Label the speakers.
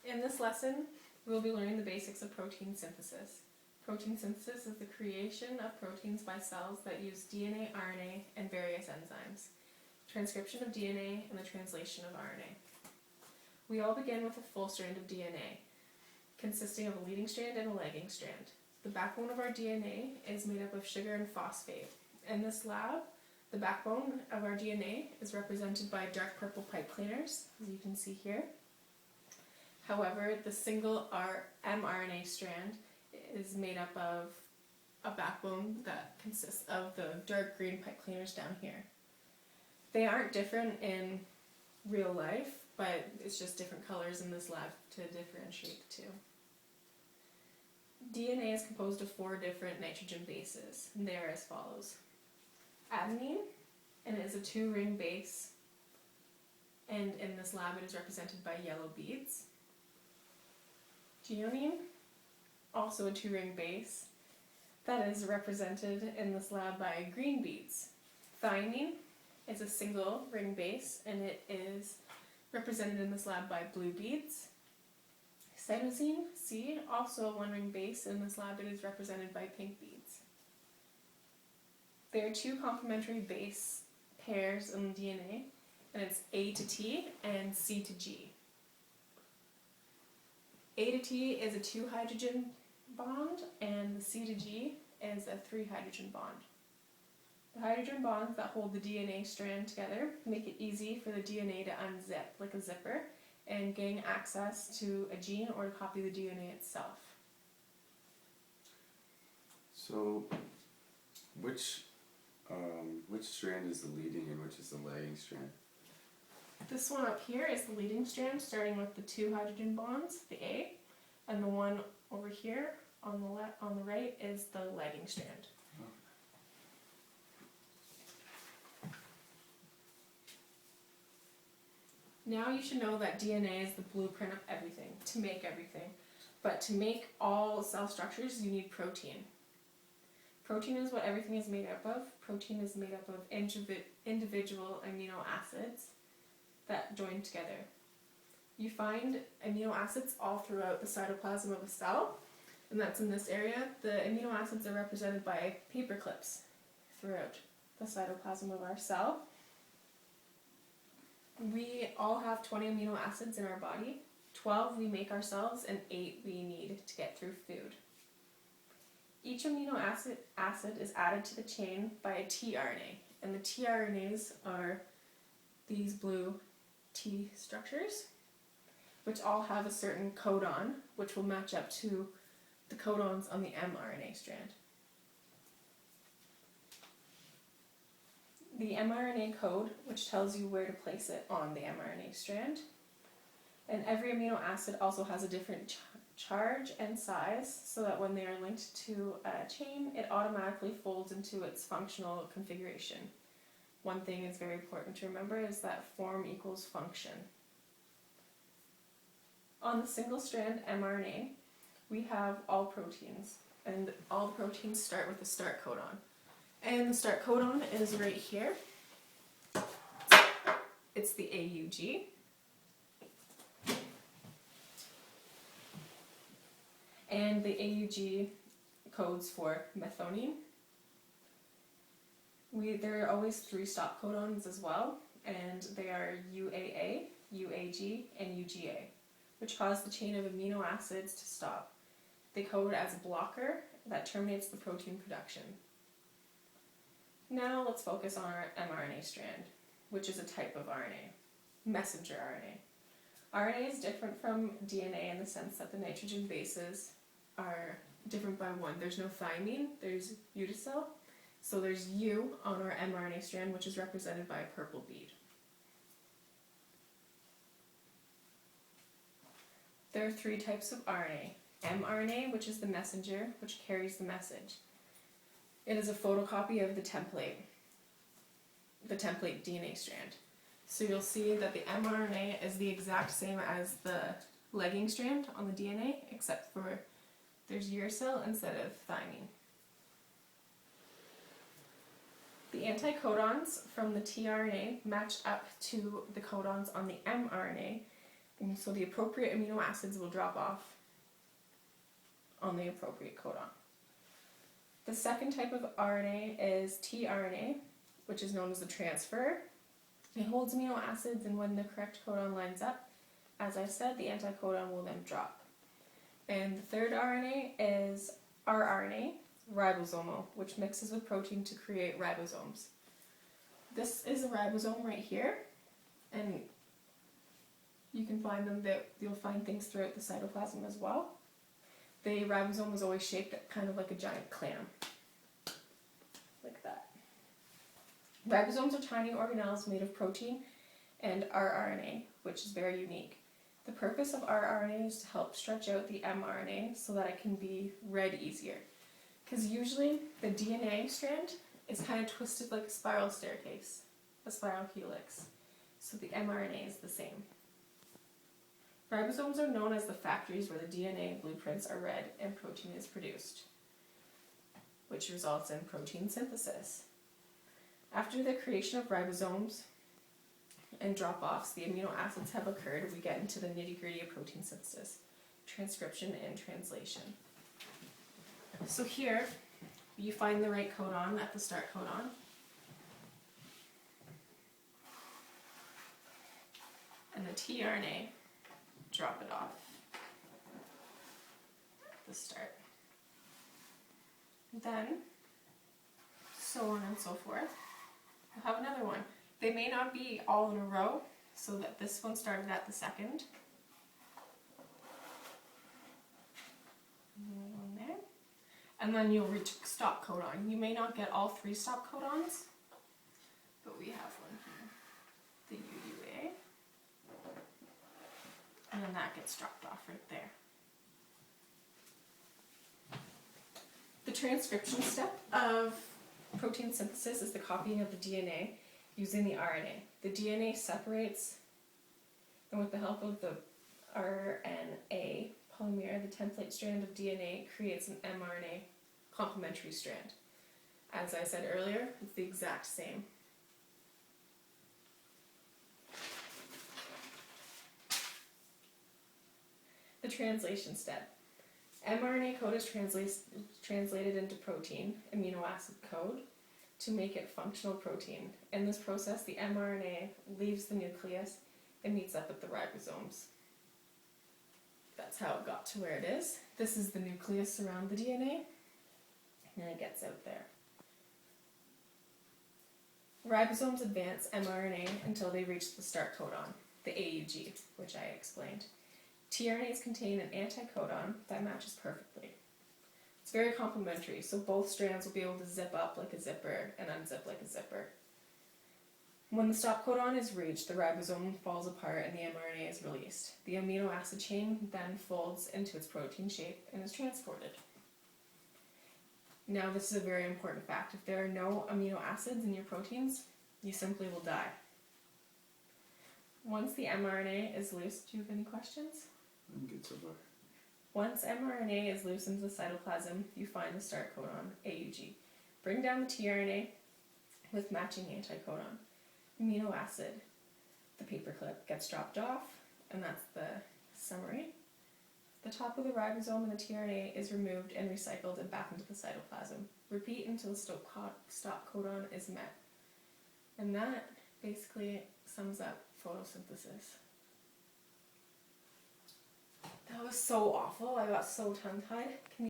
Speaker 1: In this lesson, we will be learning the basics of protein synthesis. Protein synthesis is the creation of proteins by cells that use DNA, RNA, and various enzymes, transcription of DNA, and the translation of RNA. We all begin with a full strand of DNA, consisting of a leading strand and a lagging strand. The backbone of our DNA is made up of sugar and phosphate. In this lab, the backbone of our DNA is represented by dark purple pipe cleaners, as you can see here. However, the single mRNA strand is made up of a backbone that consists of the dark green pipe cleaners down here. They aren't different in real life, but it's just different colors in this lab to differentiate the two. DNA is composed of 4 different nitrogen bases, and they are as follows. Adenine, and it is a 2-ring base, and in this lab it is represented by yellow beads. Guanine, also a 2-ring base, that is represented in this lab by green beads. Thymine is a single ring base, and it is represented in this lab by blue beads. Cytosine, C, also a 1-ring base, in this lab it is represented by pink beads. There are 2 complementary base pairs in the DNA, and it's A to T and C to G. A to T is a 2-hydrogen bond, and the C to G is a 3-hydrogen bond. The hydrogen bonds that hold the DNA strand together make it easy for the DNA to unzip like a zipper and gain access to a gene or to copy the DNA itself.
Speaker 2: So, which strand is the leading and which is the lagging strand?
Speaker 1: This one up here is the leading strand, starting with the 2 hydrogen bonds, the A, and the one over here on the right is the lagging strand. Now you should know that DNA is the blueprint of everything, to make everything. But to make all cell structures, you need protein. Protein is what everything is made up of. Protein is made up of individual amino acids that join together. You find amino acids all throughout the cytoplasm of a cell, and that's in this area. The amino acids are represented by paper clips throughout the cytoplasm of our cell. We all have 20 amino acids in our body. 12 we make ourselves, and 8 we need to get through food. Each amino acid is added to the chain by a tRNA, and the tRNAs are these blue T structures, which all have a certain codon, which will match up to the codons on the mRNA strand. The mRNA code, which tells you where to place it on the mRNA strand, and every amino acid also has a different charge and size, so that when they are linked to a chain, it automatically folds into its functional configuration. One thing is very important to remember is that form equals function. On the single strand mRNA, we have all proteins, and all proteins start with the start codon. And the start codon is right here. It's the AUG. And the AUG codes for methionine. There are always 3 stop codons as well, and they are UAA, UAG, and UGA, which cause the chain of amino acids to stop. They code as a blocker that terminates the protein production. Now let's focus on our mRNA strand, which is a type of RNA, messenger RNA. RNA is different from DNA in the sense that the nitrogen bases are different by 1. There's no thymine, there's uracil, so there's U on our mRNA strand, which is represented by a purple bead. There are 3 types of RNA. mRNA, which is the messenger, which carries the message. It is a photocopy of the template DNA strand. So you'll see that the mRNA is the exact same as the lagging strand on the DNA, except for there's uracil instead of thymine. The anticodons from the tRNA match up to the codons on the mRNA, And so the appropriate amino acids will drop off on the appropriate codon. The second type of RNA is tRNA, which is known as the transfer. It holds amino acids, and when the correct codon lines up, as I said, the anticodon will then drop. And the third RNA is rRNA, ribosomal, which mixes with protein to create ribosomes. This is a ribosome right here, and you can find them that you'll find things throughout the cytoplasm as well. The ribosome is always shaped kind of like a giant clam, like that. Ribosomes are tiny organelles made of protein and rRNA, which is very unique. The purpose of rRNA is to help stretch out the mRNA so that it can be read easier. Because usually the DNA strand is kind of twisted like a spiral staircase, a spiral helix. So the mRNA is the same. Ribosomes are known as the factories where the DNA blueprints are read and protein is produced, which results in protein synthesis. After the creation of ribosomes and drop-offs, the amino acids have occurred, we get into the nitty-gritty of protein synthesis, transcription and translation. So here, you find the right codon at the start codon. And the tRNA, drop it off at the start. Then, so on and so forth. We'll have another one. They may not be all in a row, so that this one started at the second. Another one there. And then you'll reach stop codon. You may not get all 3 stop codons, but we have one here, the UUA. And then that gets dropped off right there. The transcription step of protein synthesis is the copying of the DNA using the RNA. The DNA separates, and with the help of the RNA polymer, the template strand of DNA creates an mRNA complementary strand. As I said earlier, it's the exact same. The translation step. mRNA code is translated into protein, amino acid code, to make it functional protein. In this process, the mRNA leaves the nucleus and meets up with the ribosomes. That's how it got to where it is. This is the nucleus around the DNA, and it gets out there. Ribosomes advance mRNA until they reach the start codon, the AUG, which I explained. tRNAs contain an anticodon that matches perfectly. It's very complementary, so both strands will be able to zip up like a zipper and unzip like a zipper. When the stop codon is reached, the ribosome falls apart and the mRNA is released. The amino acid chain then folds into its protein shape and is transported. Now this is a very important fact. If there are no amino acids in your proteins, you simply will die. Once the mRNA is loose, do you have any questions?
Speaker 2: I'm good so far.
Speaker 1: Once mRNA is loose into the cytoplasm, you find the start codon, AUG. Bring down the tRNA with matching anticodon. Amino acid. The paperclip gets dropped off, and that's the summary. The top of the ribosome and the tRNA is removed and recycled and back into the cytoplasm. Repeat until the stop codon is met. And that basically sums up photosynthesis. That was so awful. I got so tongue-tied. Can you